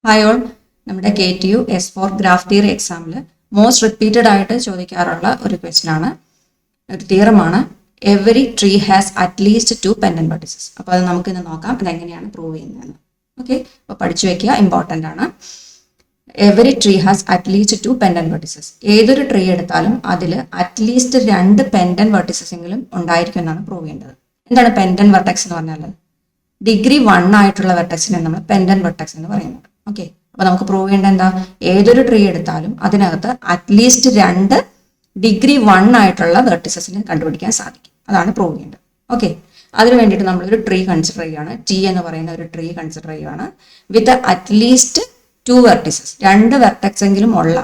Hi all, നമ്മുടെ KTU S4 graph theory എക്സാമിൽ most repeated ആയിട്ട് ചോദിക്കാറുള്ള ഒരു ക്വസ്റ്റ്യൻ ആണ്, ഒരു തിയറമാണ്. Every tree has at least 2 pendant vertices. അപ്പോൾ അത് നമുക്ക് ഇന്ന് നോക്കാം ഇതെങ്ങനെയാണ് പ്രൂവ് ചെയ്യുന്നതെന്ന്. ഓക്കെ, അപ്പോൾ പഠിച്ചു വെക്കുക, ഇമ്പോർട്ടൻ്റ് ആണ്. Every tree has at least 2 pendant vertices. ഏതൊരു ട്രീ എടുത്താലും അതിൽ അറ്റ്ലീസ്റ്റ് 2 പെൻഡന്റ് വെർട്ടിസസ് എങ്കിലും ഉണ്ടായിരിക്കും എന്നാണ് പ്രൂവ് ചെയ്യേണ്ടത്. എന്താണ് പെൻഡന്റ് വെർട്ടെക്സ് എന്ന് പറഞ്ഞാൽ? ഡിഗ്രി 1 ആയിട്ടുള്ള വെർട്ടെക്സിനെ നമ്മൾ പെൻഡന്റ് വെർട്ടെക്സ് എന്ന് പറയുന്നത്. ഓക്കെ, അപ്പൊ നമുക്ക് പ്രൂവ് ചെയ്യേണ്ട എന്താ? ഏതൊരു ട്രീ എടുത്താലും അതിനകത്ത് അറ്റ്ലീസ്റ്റ് 2 ഡിഗ്രി 1 ആയിട്ടുള്ള വെർട്ടിസസിനെ കണ്ടുപിടിക്കാൻ സാധിക്കും. അതാണ് പ്രൂവ് ചെയ്യേണ്ടത്. ഓക്കെ, അതിന് വേണ്ടിയിട്ട് നമ്മളൊരു ട്രീ കൺസിഡർ ചെയ്യുകയാണ്. ടി എന്ന് പറയുന്ന ഒരു ട്രീ കൺസിഡർ ചെയ്യുകയാണ് വിത്ത് അറ്റ്ലീസ്റ്റ് 2 വെർട്ടിസസ്. 2 വെർട്ടെക്സ് എങ്കിലും ഉള്ള,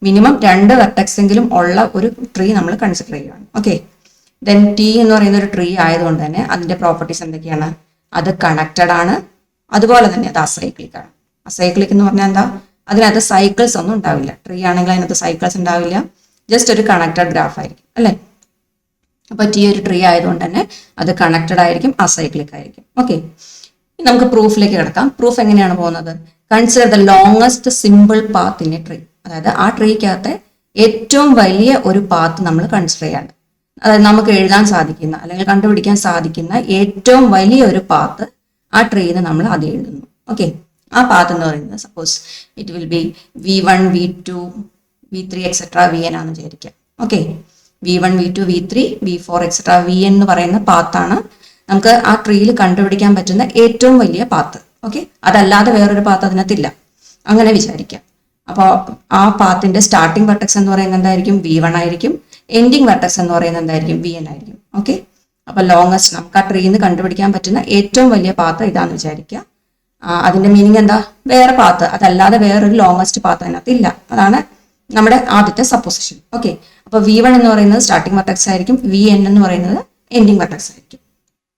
മിനിമം 2 വെർട്ടെക്സ് എങ്കിലും ഉള്ള ഒരു ട്രീ നമ്മൾ കൺസിഡർ ചെയ്യുകയാണ്. ഓക്കെ, ദെൻ ടി എന്ന് പറയുന്ന ഒരു ട്രീ ആയതുകൊണ്ട് തന്നെ അതിന്റെ പ്രോപ്പർട്ടീസ് എന്തൊക്കെയാണ്? അത് കണക്റ്റഡ് ആണ്, അതുപോലെ തന്നെ അത് അസൈക്ലിക് ആണ്. അസൈക്ലിക് എന്ന് പറഞ്ഞാൽ എന്താ? അതിനകത്ത് സൈക്കിൾസ് ഒന്നും ഉണ്ടാവില്ല. ട്രീ ആണെങ്കിൽ അതിനകത്ത് സൈക്കിൾസ് ഉണ്ടാവില്ല, ജസ്റ്റ് ഒരു കണക്റ്റഡ് ഗ്രാഫ് ആയിരിക്കും അല്ലേ. അപ്പൊ ടി ഒരു ട്രീ ആയതുകൊണ്ട് തന്നെ അത് കണക്റ്റഡ് ആയിരിക്കും, അസൈക്ലിക് ആയിരിക്കും. ഓക്കെ, നമുക്ക് പ്രൂഫിലേക്ക് കിടക്കാം. പ്രൂഫ് എങ്ങനെയാണ് പോകുന്നത്? Consider the longest simple path in A tree. അതായത് ആ ട്രീക്കകത്തെ ഏറ്റവും വലിയ ഒരു പാത്ത് നമ്മൾ കൺസിഡർ ചെയ്യാണ്. അതായത് നമുക്ക് എഴുതാൻ സാധിക്കുന്ന അല്ലെങ്കിൽ കണ്ടുപിടിക്കാൻ സാധിക്കുന്ന ഏറ്റവും വലിയ ഒരു പാത്ത് ആ ട്രീന്ന് നമ്മൾ അത് എഴുതുന്നു. ഓക്കെ, ആ പാത്ത് എന്ന് പറയുന്നത് suppose it will be V1 V2 V3 etcetera Vn ആണെന്ന് വിചാരിക്കാം. Okay, V1 V2 V3 V4 etcetera Vn എന്ന് പറയുന്ന പാത്താണ് നമുക്ക് ആ ട്രീയിൽ കണ്ടുപിടിക്കാൻ പറ്റുന്ന ഏറ്റവും വലിയ പാത്ത്. ഓക്കെ, അതല്ലാതെ വേറൊരു പാത്ത് അതിനകത്തില്ല, അങ്ങനെ വിചാരിക്കാം. അപ്പോൾ ആ പാത്തിന്റെ സ്റ്റാർട്ടിംഗ് വെർട്ടെക്സ് എന്ന് പറയുന്നത് എന്തായിരിക്കും? V1 ആയിരിക്കും. എൻഡിങ് വെർട്ടെക്സ് എന്ന് പറയുന്നത് എന്തായിരിക്കും? Vn ആയിരിക്കും. ഓക്കെ, അപ്പൊ ലോങ്സ്റ്റ് നമുക്ക് ആ ട്രീന്ന് കണ്ടുപിടിക്കാൻ പറ്റുന്ന ഏറ്റവും വലിയ പാത്ത് ഇതാന്ന് വിചാരിക്കുക. അതിന്റെ മീനിങ് എന്താ? വേറെ പാത്ത്, അതല്ലാതെ വേറൊരു ലോങ്സ്റ്റ് പാത്ത് അതിനകത്ത് ഇല്ല. അതാണ് നമ്മുടെ ആദ്യത്തെ സപ്പോസിഷൻ. ഓക്കെ, അപ്പൊ V1 എന്ന് പറയുന്നത് സ്റ്റാർട്ടിംഗ് വെർട്ടെക്സ് ആയിരിക്കും, Vn എന്ന് പറയുന്നത് എൻഡിങ് വെർട്ടെക്സ് ആയിരിക്കും.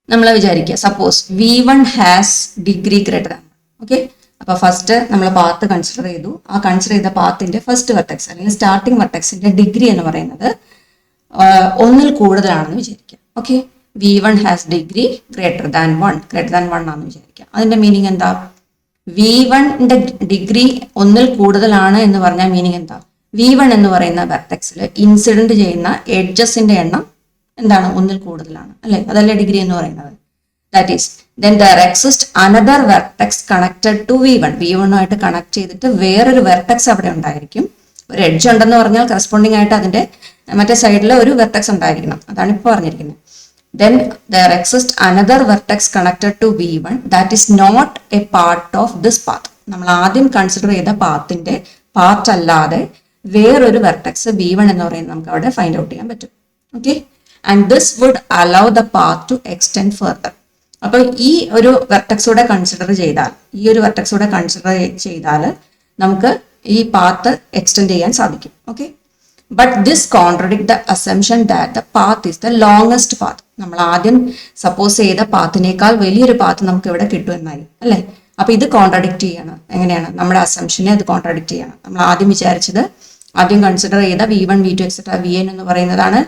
നമ്മൾ വിചാരിക്കുക suppose V1 has degree greater than. Okay, അപ്പൊ ഫസ്റ്റ് നമ്മൾ പാത്ത് കൺസിഡർ ചെയ്തു. ആ കൺസിഡർ ചെയ്ത പാത്തിന്റെ ഫസ്റ്റ് വെർട്ടെക്സ് അല്ലെങ്കിൽ സ്റ്റാർട്ടിംഗ് വെർട്ടെക്സിന്റെ ഡിഗ്രി എന്ന് പറയുന്നത് 1 കൂടുതലാണെന്ന് വിചാരിക്കുക. Okay, V1 has degree greater than 1 ആണെന്ന് വിചാരിക്കുക. അതിന്റെ മീനിങ് എന്താ? V1ന്റെ ഡിഗ്രി 1 കൂടുതലാണ് എന്ന് പറഞ്ഞാൽ മീനിങ് എന്താ? V1 എന്ന് പറയുന്ന വെർട്ടെക്സിൽ ഇൻസിഡന്റ് ചെയ്യുന്ന എഡ്ജസിന്റെ എണ്ണം എന്താണ്? 1 കൂടുതലാണ് അല്ലെ? അതല്ലേ ഡിഗ്രി എന്ന് പറയുന്നത്. That is then there exists another vertex connected to V1. V1 ആയിട്ട് കണക്ട് ചെയ്തിട്ട് വേറൊരു വെർട്ടെക്സ് അവിടെ ഉണ്ടായിരിക്കും. ഒരു എഡ്ജ് ഉണ്ടെന്ന് പറഞ്ഞാൽ കറസ്പോണ്ടിങ് ആയിട്ട് അതിന്റെ മറ്റേ സൈഡിൽ ഒരു വെർട്ടെക്സ് ഉണ്ടായിരിക്കണം. അതാണ് ഇപ്പോൾ പറഞ്ഞിരിക്കുന്നത്. Then there exists another vertex connected to V1 that is not a part of this path. നമ്മൾ ആദ്യം കൺസിഡർ ചെയ്ത പാത്തിന്റെ പാർട്ട് അല്ലാതെ വേറൊരു വെർട്ടെക്സ് V1 എന്ന് പറയുന്നത് നമുക്ക് അവിടെ ഫൈൻഡ് ഔട്ട് ചെയ്യാൻ പറ്റും. Okay, and this would allow the path to extend further. അപ്പൊ ഈ ഒരു വെർട്ടെക്സൂടെ കൺസിഡർ ചെയ്താൽ നമുക്ക് ഈ പാത്ത് എക്സ്റ്റെൻഡ് ചെയ്യാൻ സാധിക്കും. Okay, but this contradict the assumption that the path is the longest path. നമ്മൾ ആദ്യം സപ്പോസ് ചെയ്ത പാത്തിനേക്കാൾ വലിയൊരു പാത്ത് നമുക്ക് ഇവിടെ കിട്ടുമെന്നായി അല്ലെ. അപ്പൊ ഇത് കോൺട്രഡിക്ട് ചെയ്യണം. എങ്ങനെയാണ്? നമ്മുടെ അസംഷനെ അത് കോൺട്രഡിക്ട് ചെയ്യണം. നമ്മൾ ആദ്യം കൺസിഡർ ചെയ്ത V1 V2 എക്സെട്ര Vn എന്ന് പറയുന്നതാണ്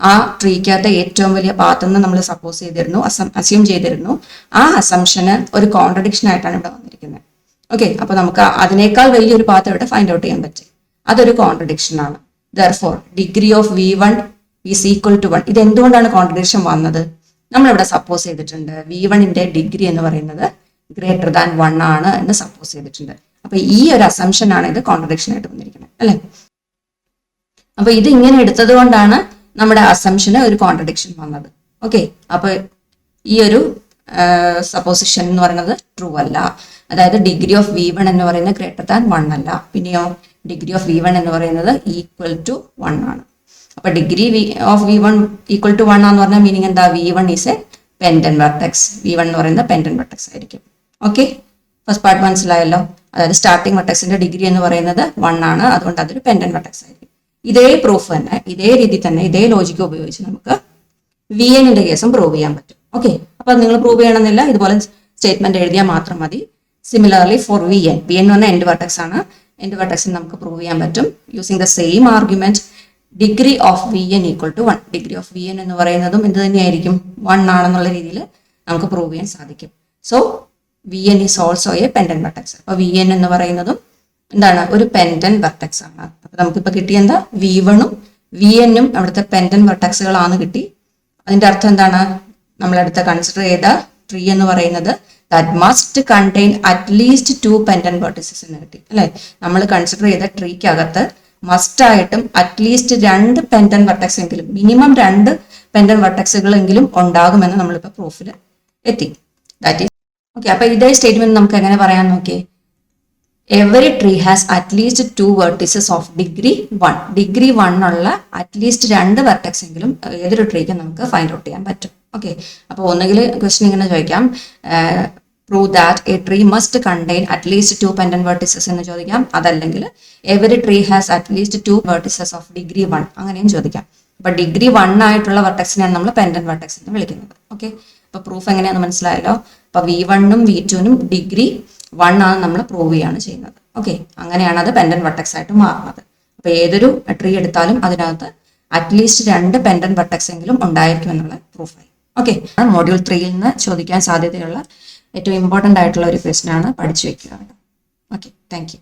ആ ട്രീക്കകത്തെ ഏറ്റവും വലിയ പാത്ത് എന്ന് നമ്മൾ സപ്പോസ് ചെയ്തിരുന്നു, അസ്യൂം ചെയ്തിരുന്നു. ആ അസംഷന് ഒരു കോൺട്രഡിക്ഷൻ ആയിട്ടാണ് ഇവിടെ വന്നിരിക്കുന്നത്. ഓക്കെ, അപ്പൊ നമുക്ക് അതിനേക്കാൾ വലിയൊരു പാത്ത് ഇവിടെ ഫൈൻഡ് ഔട്ട് ചെയ്യാൻ പറ്റും. അതൊരു കോൺട്രഡിക്ഷൻ ആണ്. Therefore, degree of V1 is equal to 1. ഇത് എന്തുകൊണ്ടാണ് കോൺട്രഡിക്ഷൻ വന്നത്? നമ്മളിവിടെ സപ്പോസ് ചെയ്തിട്ടുണ്ട് V1ന്റെ ഡിഗ്രി എന്ന് പറയുന്നത് ഗ്രേറ്റർ ദാൻ 1 ആണ് എന്ന് സപ്പോസ് ചെയ്തിട്ടുണ്ട്. അപ്പൊ ഈ ഒരു അസംഷൻ ആണ് ഇത് കോൺട്രഡിക്ഷൻ ആയിട്ട് വന്നിരിക്കുന്നത് അല്ലെ. അപ്പൊ ഇത് ഇങ്ങനെ എടുത്തത് കൊണ്ടാണ് നമ്മുടെ അസംഷന് ഒരു കോൺട്രഡിക്ഷൻ വന്നത്. ഓക്കെ, അപ്പൊ ഈ ഒരു സപ്പോസിഷൻ എന്ന് പറയുന്നത് ട്രൂ അല്ല. അതായത് ഡിഗ്രി ഓഫ് V1 എന്ന് പറയുന്നത് ഗ്രേറ്റർ ദാൻ 1 അല്ല. പിന്നെയോ ഡിഗ്രി ഓഫ് V1 എന്ന് പറയുന്നത് ഈക്വൽ ടു 1 ആണ്. അപ്പൊ degree of V1 equal to 1 ആണെന്ന് പറഞ്ഞാൽ മീനിങ് എന്താ? V1 is A pendant vertex. V1 എന്ന് പറയുന്നത് പെൻഡന്റ് വെർട്ടെക്സ് ആയിരിക്കും. ഓക്കെ, ഫസ്റ്റ് പാർട്ട് മനസ്സിലായല്ലോ. അതായത് സ്റ്റാർട്ടിംഗ് വെർട്ടെക്സിന്റെ ഡിഗ്രി എന്ന് പറയുന്നത് 1 ആണ്, അതുകൊണ്ട് അതൊരു പെൻഡന്റ് വെർട്ടെക്സ് ആയിരിക്കും. ഇതേ പ്രൂഫ് തന്നെ, ഇതേ രീതി തന്നെ, ഇതേ ലോജിക്ക് ഉപയോഗിച്ച് നമുക്ക് Vnന്റെ കേസും പ്രൂവ് ചെയ്യാൻ പറ്റും. ഓക്കെ, അപ്പൊ നിങ്ങൾ പ്രൂവ് ചെയ്യണമെന്നില്ല, ഇതുപോലെ സ്റ്റേറ്റ്മെന്റ് എഴുതിയാൽ മാത്രം മതി. സിമിലർലി ഫോർ Vn എന്ന് പറഞ്ഞാൽ എൻഡ് വെർട്ടെക്സ് ആണ്. എൻഡ് വെർട്ടെക്സിന് നമുക്ക് പ്രൂവ് ചെയ്യാൻ പറ്റും using the same argument. Degree of Vn equal to 1. Degree of Vn എന്ന് പറയുന്നതും എന്ത് തന്നെയായിരിക്കും? 1 ആണെന്നുള്ള രീതിയിൽ നമുക്ക് പ്രൂവ് ചെയ്യാൻ സാധിക്കും. So we N is also A pendant vertex. അപ്പൊ വി എൻ എന്ന് പറയുന്നതും എന്താണ്, ഒരു പെൻഡന്റ് വെർട്ടെക്സ് ആണ്. അപ്പൊ നമുക്കിപ്പോ കിട്ടിയ എന്താ, V1ഉം VNഉം അവിടുത്തെ പെൻഡന്റ് വെർട്ടെക്സുകളാണ് കിട്ടി. അതിന്റെ അർത്ഥം എന്താണ്, നമ്മളടുത്ത് കൺസിഡർ ചെയ്ത ട്രീ എന്ന് പറയുന്നത് that must contain at least 2 pendant vertices എന്ന് കിട്ടി അല്ലെ. നമ്മൾ കൺസിഡർ ചെയ്ത ട്രീക്കകത്ത് മസ്റ്റ് ആയിട്ടും അറ്റ്ലീസ്റ്റ് 2 പെൻഡന്റ് വെർട്ടെക്സ് എങ്കിലും, മിനിമം 2 പെൻഡന്റ് വെർട്ടെക്സുകളെങ്കിലും ഉണ്ടാകുമെന്ന് നമ്മളിപ്പോൾ പ്രൂഫിൽ എത്തി. That is okay. അപ്പൊ ഇതേ സ്റ്റേറ്റ്മെന്റ് നമുക്ക് എങ്ങനെ പറയാൻ നോക്കിയേ, every tree has at least 2 vertices of degree 1. Degree 1 ഉള്ള അറ്റ്ലീസ്റ്റ് 2 വെർട്ടെക്സ് എങ്കിലും ഏതൊരു ട്രീക്കും നമുക്ക് ഫൈൻഡ് ഔട്ട് ചെയ്യാൻ പറ്റും. ഓക്കെ. അപ്പോൾ ഒന്നുകിൽ ക്വസ്റ്റ്യൻ ഇങ്ങനെ ചോദിക്കാം, prove that A tree must contain at least 2 pendant vertices എന്ന് ചോദിക്കാം. അതല്ലെങ്കിൽ every tree has at least 2 vertices of degree 1 അങ്ങനെയും ചോദിക്കാം. അപ്പൊ ഡിഗ്രി 1 ആയിട്ടുള്ള വെർട്ടെക്സിനെയാണ് നമ്മൾ പെൻഡന്റ് വെർട്ടെക്സ് എന്ന് വിളിക്കുന്നത്. ഓക്കെ. അപ്പൊ പ്രൂഫ് എങ്ങനെയാണെന്ന് മനസ്സിലായല്ലോ. അപ്പൊ V1ഉം V2നും ഡിഗ്രി 1 ആണ് നമ്മൾ പ്രൂവ് ചെയ്യാണ് ചെയ്യുന്നത്. ഓക്കെ. അങ്ങനെയാണ് അത് പെൻഡന്റ് വെർട്ടെക്സ് ആയിട്ട് മാറുന്നത്. അപ്പൊ ഏതൊരു ട്രീ എടുത്താലും അതിനകത്ത് അറ്റ്ലീസ്റ്റ് 2 പെൻഡന്റ് വെർട്ടെക്സ് എങ്കിലും ഉണ്ടായിരിക്കും എന്നുള്ള പ്രൂഫായി. ഓക്കെ. മോഡ്യൂൾ 3യിൽ നിന്ന് ചോദിക്കാൻ സാധ്യതയുള്ള ഏറ്റവും ഇമ്പോർട്ടൻ്റ് ആയിട്ടുള്ള ഒരു ക്വസ്റ്റ്യൻ ആണ്, പഠിച്ചു വെക്കുക. ഓക്കെ. Thank you.